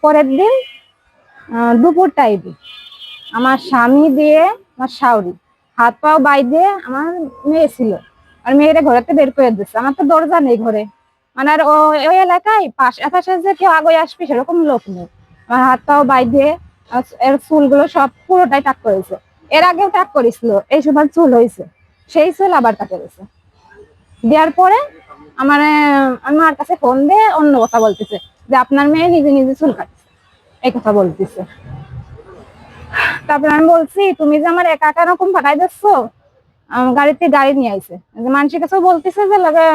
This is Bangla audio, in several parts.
পরের দিন দুপুর টাইপে আমার স্বামী দিয়ে আমার শাওরি হাত পাও বাইধে আমার মেয়ে ছিল, আর মেয়েরে ঘরেতে বের করে দিচ্ছে। আমার তো দরজা নেই ঘরে, মানে আর ওই এলাকায় পাশে যে কেউ আগে আসবে সেরকম লোক নেই। আমার হাত পাও বাইধে এর চুলগুলো সব পুরোটাই টাক করেছে। এর আগেও টাক করেছিল, এই সময় চুল হয়েছে, সেই চুল আবার টাক করেছে। দেওয়ার পরে আমার মার কাছে ফোন দিয়ে অন্য কথা বলতেছে যে আপনার মেয়ে নিজে নিজে চুল কাটছে, এই কথা বলতেছে। তারপরে আমি বলছি তুমি যে আমার একা একা রকম পাঠাই দিচ্ছ, গাড়িতে গাড়ি নিয়ে আইছে, মানুষের কাছেও বলতেছে যে লাগে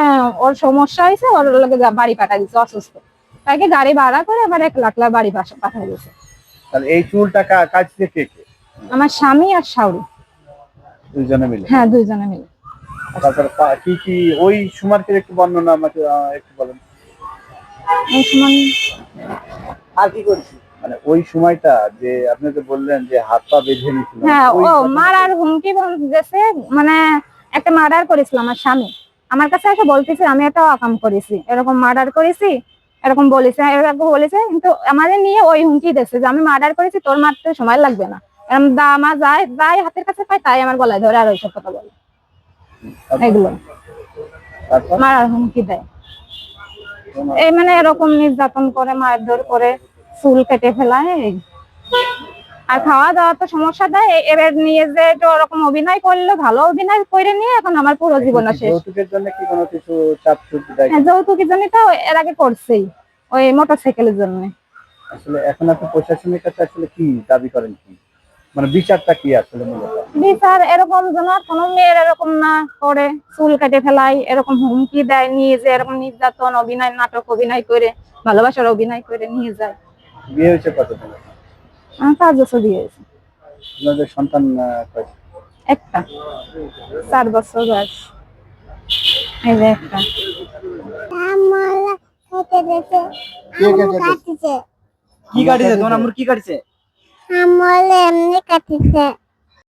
ওর সমস্যা হয়েছে, ওর লাগে বাড়ি পাঠাই দিচ্ছে অসুস্থ, তাকে গাড়ি ভাড়া করে আবার 1 লাখ বাড়ি পাঠাই দিচ্ছে। তাহলে এই চুলটা কাটছে কে কে? আমার স্বামী আর শাওরি, দুইজনে মিলে? হ্যাঁ দুইজনে মিলে। তারপরে কি কি ওই সুমার্কের একটু বর্ণনা আমাকে একটু বলেন। এই সময় আর কি করছি মানে ওই সময়টা যে আপনি যে বললেন যে হাত পা বেঁধে নিয়েছিল, হ্যাঁ ও মারার হুমকি দিয়েছে, মানে একটা মার্ডার করেছিল আমার স্বামী, আমার কাছে এসে বলতেছে আমি একটা অকাম করেছি, এরকম মার্ডার করেছি, এরকম বলেছে কিন্তু আমাদের নিয়ে ওই হুমকি দিয়েছে যে আমি মার্ডার করেছি, তোর মারতে সময় লাগবে না, এরকম দামা যায় যাই হাতের কাছে পায় তাই আমার গলায় ধরে আর ওইসব কথা বলে, এগুলো মারার হুমকি দেয়। এই মানে এরকম নির্যাতন করে, মারধর করে, চুল কেটে ফেলায়। আর খাওয়া দাওয়া তো সমস্যা দেয়, এবার নিয়ে যে একটু ওরকম অভিনয় করলো, ভালো অভিনয় করে নিয়ে এখন আমার পুরো জীবন শেষ। যৌতুকের জন্য কি কোনো কিছু চাপ চুপ দেয়? হ্যাঁ যৌতুকের জন্য তো এর আগে করছেই, ওই মোটরসাইকেলের জন্য। আসলে এখন আপনি প্রশাসনের কাছে আসলে কি দাবি করেন, কি মানে বিচারটা কি আসলে মূলত? বিচার এরকম যেন কোনো মেয়ের এরকম না করে, চুল কেটে ফেলাই, এরকম হুমকি দেয়, নিয়ে যে এরকম নির্যাতন অভিনয়, নাটক অভিনয় করে, ভালোবাসার অভিনয় করে নিয়ে যায়। বিয়ে হয়েছে কতদিন? 5 বছর বিয়ে হয়েছে। আপনাদের সন্তান কয়টা? একটা, 4 বছর বয়স। এই যে একটা। কি কাটিছে তোমার আম্মুর? কি কাটিছে? আমার এমনি কাটিছে।